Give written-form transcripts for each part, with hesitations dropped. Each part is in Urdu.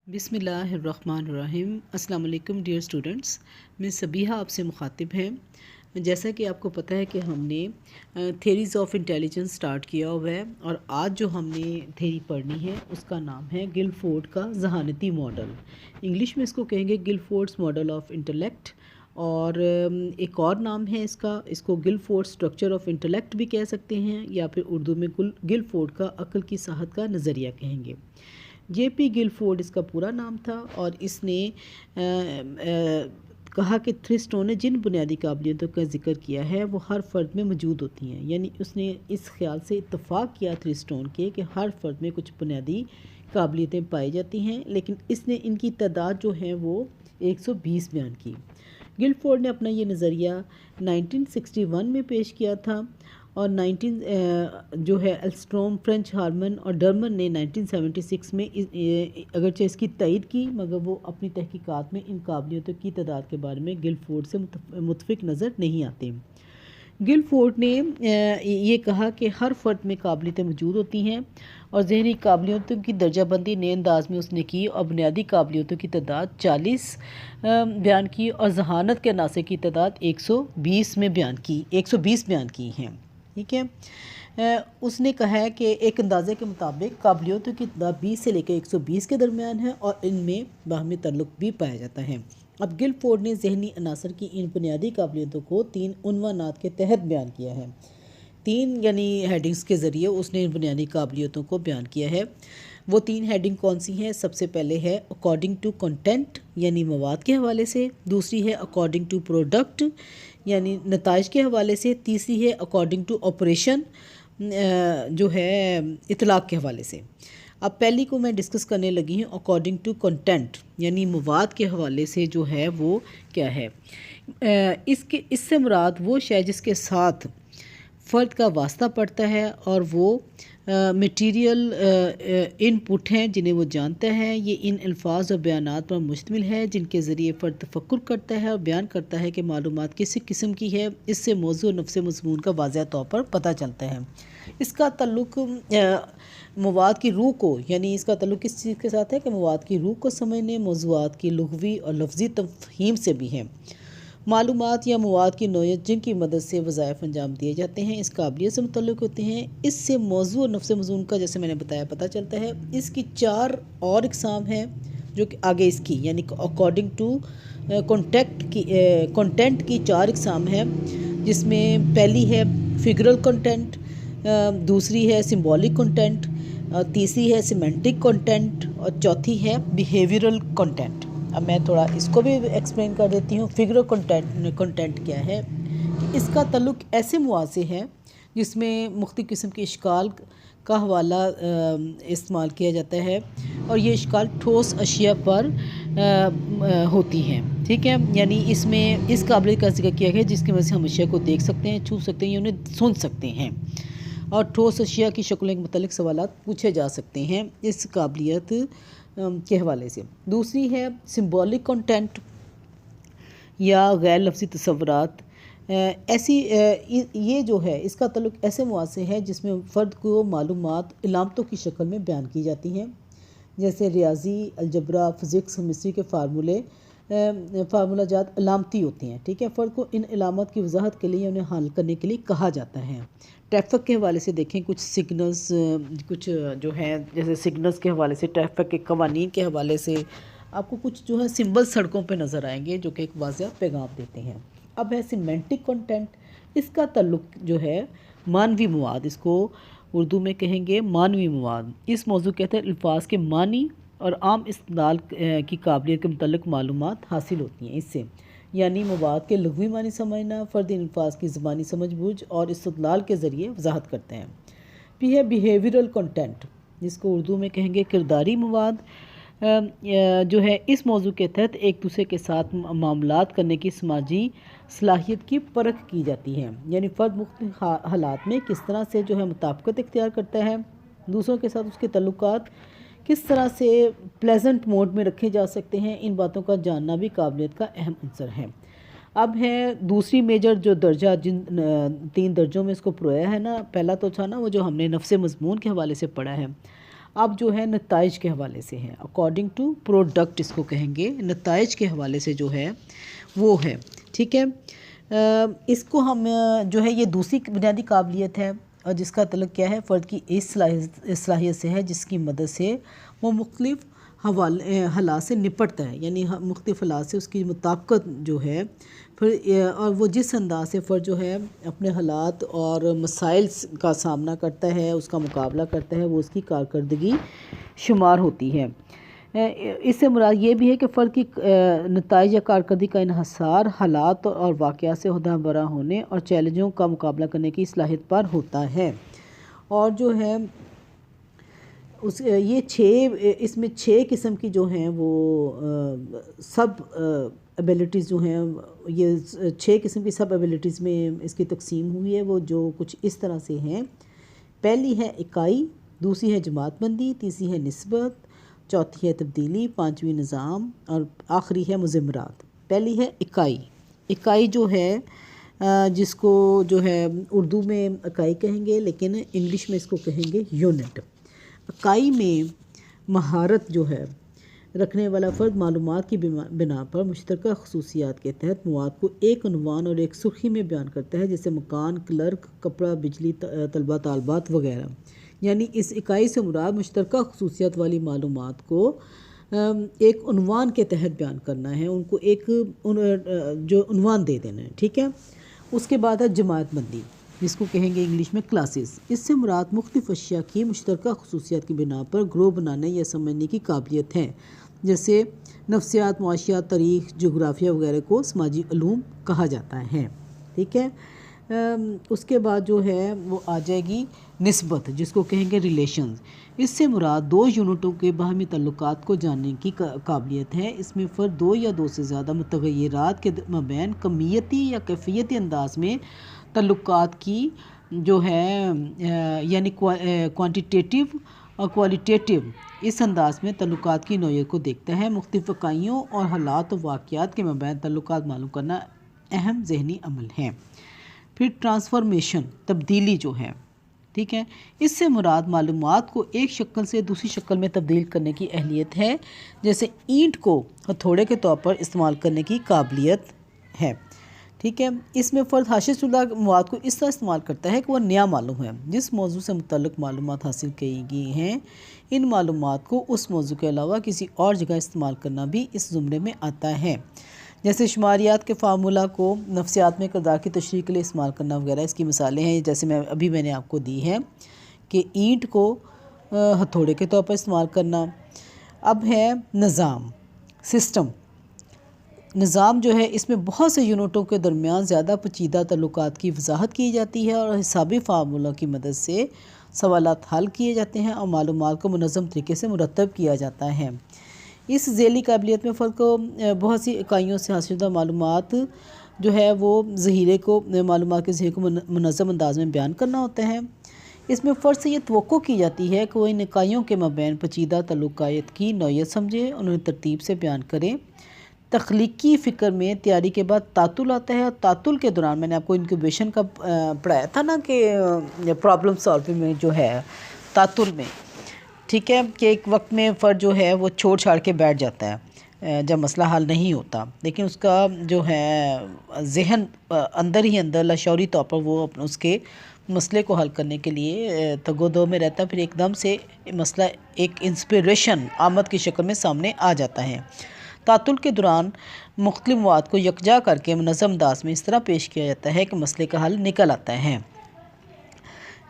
بسم اللہ الرحمن الرحیم۔ السلام علیکم ڈیئر اسٹوڈنٹس، میں سبیحہ آپ سے مخاطب ہیں۔ جیسا کہ آپ کو پتہ ہے کہ ہم نے تھیریز آف انٹیلیجنس سٹارٹ کیا ہوا ہے، اور آج جو ہم نے تھیری پڑھنی ہے اس کا نام ہے گلفورڈ کا ذہانتی ماڈل۔ انگلش میں اس کو کہیں گے گلفورڈس ماڈل آف انٹلیکٹ، اور ایک اور نام ہے اس کو گلفورڈ اسٹرکچر آف انٹلیکٹ بھی کہہ سکتے ہیں، یا پھر اردو میں گلفورڈ کا عقل کی صحت کا نظریہ کہیں گے۔ جے پی گلفورڈ اس کا پورا نام تھا، اور اس نے کہا کہ تھرسٹوں نے جن بنیادی قابلیتوں کا ذکر کیا ہے وہ ہر فرد میں موجود ہوتی ہیں، یعنی اس نے اس خیال سے اتفاق کیا تھرسٹون کے کہ ہر فرد میں کچھ بنیادی قابلیتیں پائی جاتی ہیں، لیکن اس نے ان کی تعداد جو ہے وہ 120 بیان کی۔ گلفورڈ نے اپنا یہ نظریہ 1961 میں پیش کیا تھا، اور جو ہے ایلسٹروم، فرینچ ہارمن اور ڈرمن نے 1976 میں اگرچہ اس کی تائید کی، مگر وہ اپنی تحقیقات میں ان قابلیتوں کی تعداد کے بارے میں گلفورڈ سے متفق نظر نہیں آتے۔ گلفورڈ نے یہ کہا کہ ہر فرد میں قابلیتیں موجود ہوتی ہیں، اور ذہنی قابلیتوں کی درجہ بندی نئے انداز میں اس نے کی، اور بنیادی قابلیتوں کی تعداد 40 بیان کی، اور ذہانت کے عناصر کی تعداد 120 بیان کی ہیں۔ ٹھیک ہے، اس نے کہا ہے کہ ایک اندازے کے مطابق قابلیتوں کی تعداد 20 سے لے کے 120 کے درمیان ہے، اور ان میں باہمی تعلق بھی پایا جاتا ہے۔ اب گلفورڈ نے ذہنی عناصر کی ان بنیادی قابلیتوں کو 3 عنوانات کے تحت بیان کیا ہے۔ 3 یعنی ہیڈنگز کے ذریعے اس نے ان بنیادی قابلیتوں کو بیان کیا ہے۔ وہ 3 ہیڈنگ کون سی ہیں؟ سب سے پہلے ہے اکارڈنگ ٹو کنٹینٹ، یعنی مواد کے حوالے سے۔ دوسری ہے اکارڈنگ ٹو پروڈکٹ، یعنی نتائج کے حوالے سے۔ تیسری ہے اکارڈنگ ٹو آپریشن، جو ہے اطلاق کے حوالے سے۔ اب پہلی کو میں ڈسکس کرنے لگی ہوں، اکارڈنگ ٹو کنٹینٹ، یعنی مواد کے حوالے سے جو ہے وہ کیا ہے۔ اس سے مراد وہ شے جس کے ساتھ فرد کا واسطہ پڑتا ہے، اور وہ میٹیریل ان پٹ ہیں جنہیں وہ جانتا ہے۔ یہ ان الفاظ اور بیانات پر مشتمل ہے جن کے ذریعے فرد تفکر کرتا ہے اور بیان کرتا ہے کہ معلومات کس قسم کی ہے۔ اس سے موضوع اور نفس مضمون کا واضح طور پر پتہ چلتا ہے۔ اس کا تعلق مواد کی روح کو، یعنی اس کا تعلق کس چیز کے ساتھ ہے کہ مواد کی روح کو سمجھنے، موضوعات کی لغوی اور لفظی تفہیم سے بھی ہے۔ معلومات یا مواد کی نوعیت جن کی مدد سے وظائف انجام دیے جاتے ہیں اس قابلیت سے متعلق ہوتے ہیں۔ اس سے موضوع اور نفس مضمون کا، جیسے میں نے بتایا، پتہ چلتا ہے۔ اس کی 4 اور اقسام ہیں جو کہ آگے اس کی، یعنی اکارڈنگ ٹو کنٹینٹ کی 4 اقسام ہیں، جس میں پہلی ہے فگرل کنٹینٹ، دوسری ہے سمبولک کنٹینٹ، تیسری ہے سیمینٹک کنٹینٹ، اور چوتھی ہے بیہیویئرل کنٹینٹ۔ اب میں تھوڑا اس کو بھی ایکسپلین کر دیتی ہوں۔ فگرل کنٹینٹ کیا ہے؟ کہ اس کا تعلق ایسے مواد سے ہے جس میں مختلف قسم کے اشکال کا حوالہ استعمال کیا جاتا ہے، اور یہ اشکال ٹھوس اشیاء پر ہوتی ہیں۔ ٹھیک ہے، یعنی اس میں اس قابلیت کا ذکر کیا گیا جس کی وجہ سے ہم اشیاء کو دیکھ سکتے ہیں، چھو سکتے ہیں، یا انہیں سن سکتے ہیں، اور ٹھوس اشیاء کی شکلوں کے متعلق سوالات پوچھے جا سکتے ہیں اس قابلیت کے حوالے سے۔ دوسری ہے سمبولک کنٹینٹ یا غیر لفظی تصورات۔ یہ جو ہے اس کا تعلق ایسے مواد سے ہے جس میں فرد کو معلومات علامتوں کی شکل میں بیان کی جاتی ہیں، جیسے ریاضی، الجبرا، فزکس، کیمسٹری کے فارمولہ جات علامتی ہوتے ہیں۔ ٹھیک ہے، فرد کو ان علامات کی وضاحت کے لیے انہیں حل کرنے کے لیے کہا جاتا ہے۔ ٹریفک کے حوالے سے دیکھیں، کچھ سگنلز، کچھ جو ہے جیسے سگنلز کے حوالے سے، ٹریفک کے قوانین کے حوالے سے آپ کو کچھ جو ہے سمبل سڑکوں پہ نظر آئیں گے جو کہ ایک واضح پیغام دیتے ہیں۔ اب ہے سیمینٹک کنٹینٹ۔ اس کا تعلق جو ہے معنوی مواد، اس کو اردو میں کہیں گے معنوی مواد۔ اس موضوع کے تحت الفاظ کے معنی اور عام استدلال کی قابلیت کے متعلق معلومات حاصل ہوتی ہیں اس سے، یعنی مواد کے لغوی معنی سمجھنا، فرد ان الفاظ کی زبانی سمجھ بوجھ اور استدلال کے ذریعے وضاحت کرتے ہیں۔ پھر ہے بیہیویئرل کنٹینٹ، جس کو اردو میں کہیں گے کرداری مواد، جو ہے اس موضوع کے تحت ایک دوسرے کے ساتھ معاملات کرنے کی سماجی صلاحیت کی پرکھ کی جاتی ہے، یعنی فرد مختلف حالات میں کس طرح سے جو ہے مطابقت اختیار کرتا ہے، دوسروں کے ساتھ اس کے تعلقات کس طرح سے پلیزنٹ موڈ میں رکھے جا سکتے ہیں، ان باتوں کا جاننا بھی قابلیت کا اہم عنصر ہے۔ اب ہے دوسری میجر جو درجہ، جن 3 درجوں میں اس کو پرویا ہے نا، پہلا تو تھا نا وہ جو ہم نے نفس مضمون کے حوالے سے پڑھا ہے۔ اب جو ہے نتائج کے حوالے سے ہے، اکارڈنگ ٹو پروڈکٹ اس کو کہیں گے، نتائج کے حوالے سے جو ہے وہ ہے، ٹھیک ہے۔ اس کو ہم جو ہے یہ دوسری بنیادی قابلیت ہے، اور جس کا تعلق کیا ہے، فرد کی اس صلاحیت سے ہے جس کی مدد سے وہ مختلف حالات سے نپٹتا ہے، یعنی مختلف حالات سے اس کی مطابقت جو ہے پھر، اور وہ جس انداز سے فرد جو ہے اپنے حالات اور مسائل کا سامنا کرتا ہے، اس کا مقابلہ کرتا ہے، وہ اس کی کارکردگی شمار ہوتی ہے۔ اس سے مراد یہ بھی ہے کہ فرد کی نتائج یا کارکردگی کا انحصار حالات اور واقعات سے عہدہ برا ہونے اور چیلنجوں کا مقابلہ کرنے کی صلاحیت پر ہوتا ہے۔ اور جو ہے اس میں 6 قسم کی جو ہیں وہ سب ایبیلٹیز جو ہیں، یہ 6 قسم کی سب ایبیلٹیز میں اس کی تقسیم ہوئی ہے، وہ جو کچھ اس طرح سے ہیں۔ پہلی ہے اکائی، دوسری ہے جماعت بندی، تیسری ہے نسبت، چوتھی ہے تبدیلی، پانچویں نظام، اور آخری ہے مضمرات۔ پہلی ہے اکائی۔ اکائی جو ہے جس کو جو ہے اردو میں اکائی کہیں گے، لیکن انگلش میں اس کو کہیں گے یونٹ۔ اکائی میں مہارت جو ہے رکھنے والا فرد معلومات کی بنا پر مشترکہ خصوصیات کے تحت مواد کو ایک عنوان اور ایک سرخی میں بیان کرتا ہے، جیسے مکان، کلرک، کپڑا، بجلی، طلبہ، طالبات وغیرہ۔ یعنی اس اکائی سے مراد مشترکہ خصوصیات والی معلومات کو ایک عنوان کے تحت بیان کرنا ہے، ان کو ایک جو عنوان دے دینا ہے، ٹھیک ہے۔ اس کے بعد ہے جماعت بندی، جس کو کہیں گے انگلش میں کلاسز۔ اس سے مراد مختلف اشیاء کی مشترکہ خصوصیات کی بنا پر گروہ بنانے یا سمجھنے کی قابلیت ہے، جیسے نفسیات، معاشیات، تاریخ، جغرافیہ وغیرہ کو سماجی علوم کہا جاتا ہے، ٹھیک ہے۔ اس کے بعد جو ہے وہ آ جائے گی نسبت، جس کو کہیں گے ریلیشنز۔ اس سے مراد دو یونٹوں کے باہمی تعلقات کو جاننے کی قابلیت ہے۔ اس میں فرد دو یا دو سے زیادہ متغیرات کے مابین کمیتی یا کیفیتی انداز میں تعلقات کی جو ہے یعنی کوانٹیٹیو اور کوالیٹیٹیو اس انداز میں تعلقات کی نوعیت کو دیکھتا ہے۔ مختلف اکائیوں اور حالات و واقعات کے مابین تعلقات معلوم کرنا اہم ذہنی عمل ہے۔ پھر ٹرانسفارمیشن، تبدیلی جو ہے، ٹھیک ہے، اس سے مراد معلومات کو ایک شکل سے دوسری شکل میں تبدیل کرنے کی اہلیت ہے، جیسے اینٹ کو ہتھوڑے کے طور پر استعمال کرنے کی قابلیت ہے، ٹھیک ہے۔ اس میں فرد حاشیہ شدہ مواد کو اس طرح استعمال کرتا ہے کہ وہ نیا معلوم ہے۔ جس موضوع سے متعلق معلومات حاصل کی گئی ہیں، ان معلومات کو اس موضوع کے علاوہ کسی اور جگہ استعمال کرنا بھی اس زمرے میں آتا ہے، جیسے شماریات کے فارمولہ کو نفسیات میں کردار کی تشریح کے لیے استعمال کرنا وغیرہ۔ اس کی مثالیں ہیں، جیسے میں نے آپ کو دی ہے کہ اینٹ کو ہتھوڑے کے طور پر استعمال کرنا۔ اب ہے نظام، سسٹم۔ نظام جو ہے اس میں بہت سے یونٹوں کے درمیان زیادہ پیچیدہ تعلقات کی وضاحت کی جاتی ہے اور حسابی فارمولہ کی مدد سے سوالات حل کیے جاتے ہیں اور معلومات کو منظم طریقے سے مرتب کیا جاتا ہے۔ اس ذیلی قابلیت میں فرد کو بہت سی اکائیوں سے حاصل شدہ معلومات جو ہے وہ معلومات کے ذخیرے کو منظم انداز میں بیان کرنا ہوتا ہے۔ اس میں فرد سے یہ توقع کی جاتی ہے کہ وہ ان اکائیوں کے مابین پیچیدہ تعلقات کی نوعیت سمجھے، انہیں ترتیب سے بیان کریں۔ تخلیقی فکر میں تیاری کے بعد تعطل آتا ہے، اور تعطل کے دوران میں نے آپ کو انکیوبیشن کا پڑھایا تھا نا کہ پرابلم سالونگ میں جو ہے تعطل میں، ٹھیک ہے، کہ ایک وقت میں فرد جو ہے وہ چھوڑ چھاڑ کے بیٹھ جاتا ہے جب مسئلہ حل نہیں ہوتا، لیکن اس کا جو ہے ذہن اندر ہی اندر لاشعوری طور پر وہ اس کے مسئلے کو حل کرنے کے لیے تگ و دو میں رہتا ہے، پھر ایک دم سے مسئلہ ایک انسپریشن آمد کی شکل میں سامنے آ جاتا ہے۔ تعطل کے دوران مختلف مواد کو یکجا کر کے منظم انداز میں اس طرح پیش کیا جاتا ہے کہ مسئلے کا حل نکل آتا ہے،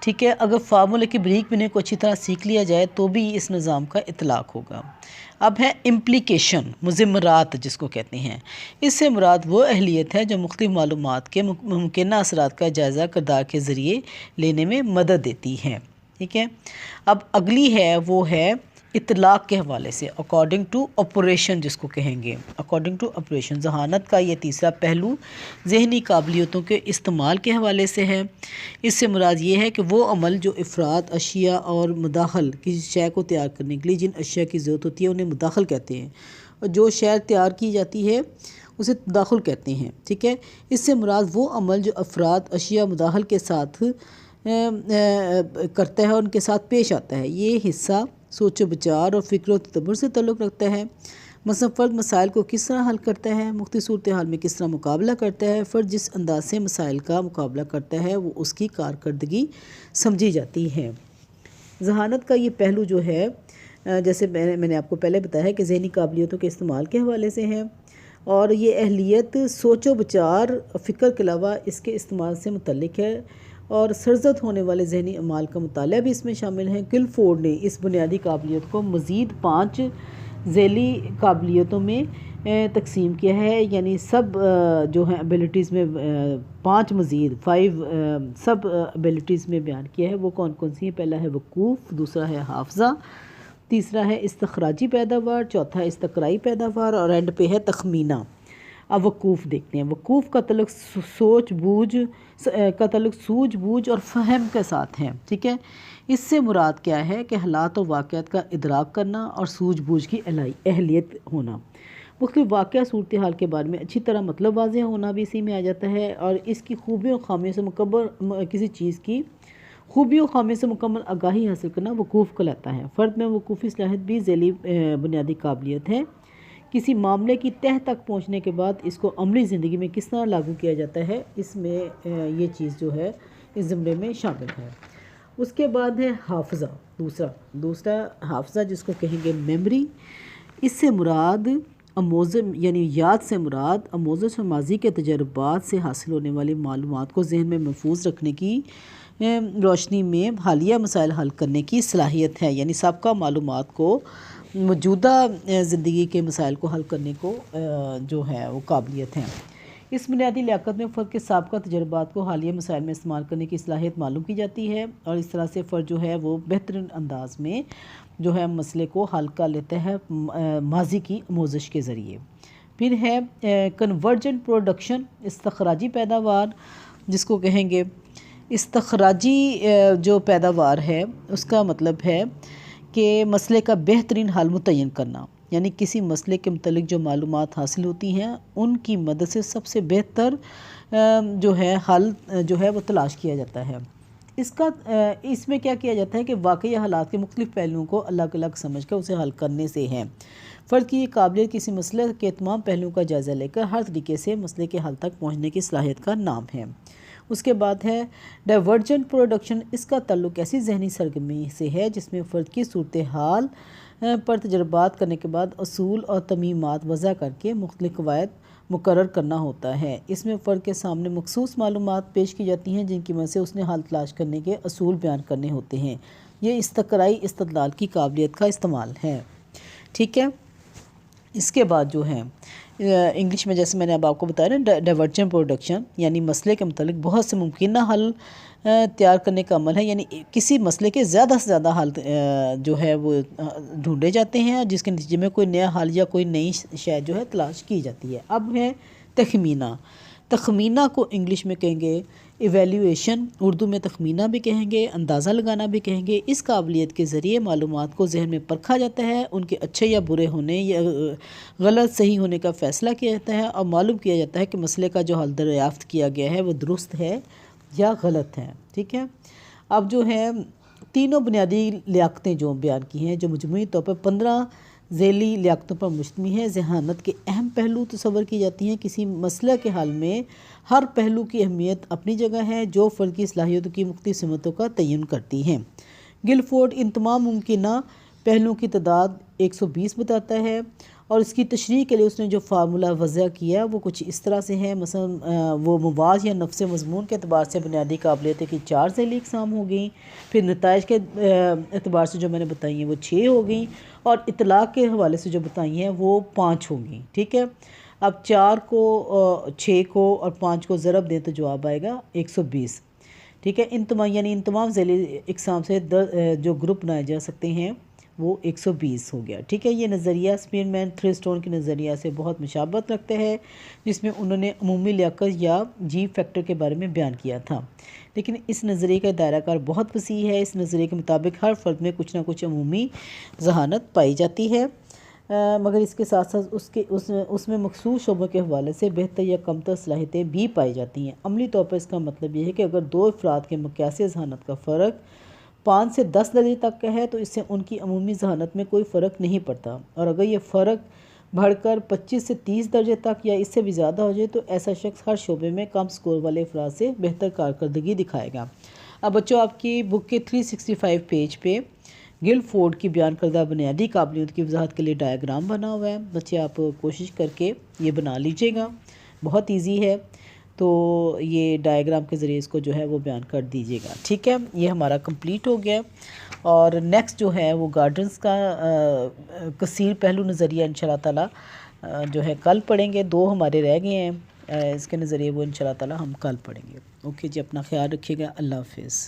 ٹھیک ہے۔ اگر فارمولے کی بریک بنیاد کو اچھی طرح سیکھ لیا جائے تو بھی اس نظام کا اطلاق ہوگا۔ اب ہے امپلیکیشن، مضمرات جس کو کہتے ہیں۔ اس سے مراد وہ اہلیت ہے جو مختلف معلومات کے ممکنہ اثرات کا جائزہ کردار کے ذریعے لینے میں مدد دیتی ہے، ٹھیک ہے۔ اب اگلی ہے وہ ہے اطلاق کے حوالے سے، اکارڈنگ ٹو آپریشن جس کو کہیں گے، اکارڈنگ ٹو آپریشن۔ ذہانت کا یہ تیسرا پہلو ذہنی قابلیتوں کے استعمال کے حوالے سے ہے۔ اس سے مراد یہ ہے کہ وہ عمل جو افراد، اشیاء اور مداخل کسی شے کو تیار کرنے کے لیے جن اشیاء کی ضرورت ہوتی ہے انہیں مداخل کہتے ہیں، اور جو شے تیار کی جاتی ہے اسے تداخل کہتے ہیں، ٹھیک ہے۔ اس سے مراد وہ عمل جو افراد، اشیاء مداخل کے ساتھ کرتا ہے اور ان کے ساتھ پیش آتا ہے، یہ حصہ سوچ و بچار اور فکر و تدبر سے تعلق رکھتا ہے۔ مثلا فرد مسائل کو کس طرح حل کرتا ہے، مختلف صورتحال میں کس طرح مقابلہ کرتا ہے، فرد جس انداز سے مسائل کا مقابلہ کرتا ہے وہ اس کی کارکردگی سمجھی جاتی ہے۔ ذہانت کا یہ پہلو جو ہے جیسے میں نے آپ کو پہلے بتایا ہے کہ ذہنی قابلیتوں کے استعمال کے حوالے سے ہے، اور یہ اہلیت سوچ و بچار فکر کے علاوہ اس کے استعمال سے متعلق ہے، اور سرزد ہونے والے ذہنی اعمال کا مطالعہ بھی اس میں شامل ہے۔ گلفورڈ نے اس بنیادی قابلیت کو مزید 5 ذیلی قابلیتوں میں تقسیم کیا ہے، یعنی سب جو ہیں ایبیلٹیز میں 5 سب ایبیلٹیز میں بیان کیا ہے۔ وہ کون کون سی ہیں؟ پہلا ہے وقوف، دوسرا ہے حافظہ، تیسرا ہے استخراجی پیداوار، چوتھا ہے استقرائی پیداوار، اور اینڈ پہ ہے تخمینہ۔ اب وقوف دیکھتے ہیں۔ وقوف کا تعلق سوجھ بوجھ اور فہم کے ساتھ ہے، ٹھیک ہے۔ اس سے مراد کیا ہے کہ حالات اور واقعات کا ادراک کرنا اور سوجھ بوجھ کی اہلیت ہونا۔ مختلف واقعہ صورتحال کے بارے میں اچھی طرح مطلب واضح ہونا بھی اسی میں آ جاتا ہے، اور اس کی خوبیوں اور خامیوں سے کسی چیز کی خوبیوں خامیوں سے مکمل آگاہی حاصل کرنا وقوف کہلاتا ہے۔ فرد میں وقوفی صلاحیت بھی ذیلی بنیادی قابلیت ہے۔ کسی معاملے کی تہہ تک پہنچنے کے بعد اس کو عملی زندگی میں کس طرح لاگو کیا جاتا ہے، اس میں یہ چیز جو ہے اس زمرے میں شامل ہے۔ اس کے بعد ہے حافظہ، دوسرا حافظہ جس کو کہیں گے میموری۔ اس سے مراد یعنی یاد سے مراد آموزش اور ماضی کے تجربات سے حاصل ہونے والی معلومات کو ذہن میں محفوظ رکھنے کی روشنی میں حالیہ مسائل حل کرنے کی صلاحیت ہے، یعنی سابقہ معلومات کو موجودہ زندگی کے مسائل کو حل کرنے کو جو ہے وہ قابلیت ہے۔ اس بنیادی لیاقت میں فرد کے سابقہ تجربات کو حالیہ مسائل میں استعمال کرنے کی صلاحیت معلوم کی جاتی ہے، اور اس طرح سے فرد جو ہے وہ بہترین انداز میں جو ہے مسئلے کو حل کر لیتا ہے ماضی کی آموزش کے ذریعے۔ پھر ہے کنورجنٹ پروڈکشن، استخراجی پیداوار جس کو کہیں گے۔ استخراجی جو پیداوار ہے اس کا مطلب ہے کہ مسئلے کا بہترین حل متعین کرنا، یعنی کسی مسئلے کے متعلق جو معلومات حاصل ہوتی ہیں ان کی مدد سے سب سے بہتر جو ہے حل جو ہے وہ تلاش کیا جاتا ہے۔ اس میں کیا کیا جاتا ہے کہ واقعی حالات کے مختلف پہلوؤں کو الگ الگ سمجھ کر اسے حل کرنے سے ہے۔ فرد کی یہ قابلیت کسی مسئلے کے تمام پہلوؤں کا جائزہ لے کر ہر طریقے سے مسئلے کے حل تک پہنچنے کی صلاحیت کا نام ہے۔ اس کے بعد ہے ڈائیورجنٹ پروڈکشن۔ اس کا تعلق ایسی ذہنی سرگرمی سے ہے جس میں فرد کی صورتحال پر تجربات کرنے کے بعد اصول اور تمیمات وضع کر کے مختلف قواعد مقرر کرنا ہوتا ہے۔ اس میں فرد کے سامنے مخصوص معلومات پیش کی جاتی ہیں جن کی مدد سے اس نے حل تلاش کرنے کے اصول بیان کرنے ہوتے ہیں۔ یہ استقرائی استدلال کی قابلیت کا استعمال ہے، ٹھیک ہے۔ اس کے بعد جو ہے انگلش میں جیسے میں نے اب آپ کو بتایا نا ڈائیورجنٹ پروڈکشن، یعنی مسئلے کے متعلق بہت سے ممکنہ حل تیار کرنے کا عمل ہے، یعنی کسی مسئلے کے زیادہ سے زیادہ حل جو ہے وہ ڈھونڈے جاتے ہیں جس کے نتیجے میں کوئی نیا حل یا کوئی نئی شے جو ہے تلاش کی جاتی ہے۔ اب ہے تخمینہ۔ تخمینہ کو انگلش میں کہیں گے ایویلیویشن، اردو میں تخمینہ بھی کہیں گے، اندازہ لگانا بھی کہیں گے۔ اس قابلیت کے ذریعے معلومات کو ذہن میں پرکھا جاتا ہے، ان کے اچھے یا برے ہونے یا غلط صحیح ہونے کا فیصلہ کیا جاتا ہے، اور معلوم کیا جاتا ہے کہ مسئلے کا جو حل دریافت کیا گیا ہے وہ درست ہے یا غلط ہے، ٹھیک ہے۔ اب جو ہے تینوں بنیادی لیاقتیں جو بیان کی ہیں جو مجموعی طور پر 15 ذیلی لیاقتوں پر مشتمل ہے۔ ذہانت کے اہم پہلو تصور کی جاتی ہیں۔ کسی مسئلہ کے حل میں ہر پہلو کی اہمیت اپنی جگہ ہے جو فرد کی صلاحیتوں کی مختلف سمتوں کا تعین کرتی ہیں۔ گلفورڈ ان تمام ممکنہ پہلوؤں کی تعداد 120 بتاتا ہے، اور اس کی تشریح کے لیے اس نے جو فارمولہ وضع کیا وہ کچھ اس طرح سے ہے۔ مثلا وہ مواد یا نفس مضمون کے اعتبار سے بنیادی قابلیتیں کی 4 ذیلی اقسام ہو گئیں، پھر نتائج کے اعتبار سے جو میں نے بتائی ہیں وہ 6 ہو گئیں، اور اطلاق کے حوالے سے جو بتائی ہیں وہ 5 ہوں گی، ٹھیک ہے۔ اب 4 کو 6 کو اور 5 کو ضرب دیں تو جواب آئے گا 120، ٹھیک ہے۔ ان تمام ذیلی اقسام سے جو گروپ بنائے جا سکتے ہیں وہ 120 ہو گیا، ٹھیک ہے۔ یہ نظریہ اسپیرمین تھرسٹون کے نظریہ سے بہت مشابہت رکھتا ہے جس میں انہوں نے عمومی لیاقت یا جی فیکٹر کے بارے میں بیان کیا تھا، لیکن اس نظریے کا دائرہ کار بہت وسیع ہے۔ اس نظریے کے مطابق ہر فرد میں کچھ نہ کچھ عمومی ذہانت پائی جاتی ہے، مگر اس کے ساتھ ساتھ اس میں مخصوص شعبوں کے حوالے سے بہتر یا کمتر صلاحیتیں بھی پائی جاتی ہیں۔ عملی طور پر اس کا مطلب یہ ہے کہ اگر 2 افراد کے مقیاس ذہانت کا فرق 5 سے 10 درجے تک کا ہے تو اس سے ان کی عمومی ذہانت میں کوئی فرق نہیں پڑتا، اور اگر یہ فرق بڑھ کر 25 سے 30 درجے تک یا اس سے بھی زیادہ ہو جائے تو ایسا شخص ہر شعبے میں کم سکور والے افراد سے بہتر کارکردگی دکھائے گا۔ اب بچوں آپ کی بک کے 365 پیج پہ گلفورڈ کی بیان کردہ بنیادی قابلیت کی وضاحت کے لیے ڈائیگرام بنا ہوا ہے۔ بچے آپ کوشش کر کے یہ بنا لیجئے گا، بہت ایزی ہے، تو یہ ڈائیگرام کے ذریعے اس کو جو ہے وہ بیان کر دیجئے گا، ٹھیک ہے۔ یہ ہمارا کمپلیٹ ہو گیا، اور نیکسٹ جو ہے وہ گارڈنز کا کثیر پہلو نظریہ انشاءاللہ تعالی جو ہے کل پڑھیں گے۔ 2 ہمارے رہ گئے ہیں اس کے نظریے، وہ انشاءاللہ تعالی ہم کل پڑھیں گے۔ اوکے جی، اپنا خیال رکھیے گا، اللہ حافظ۔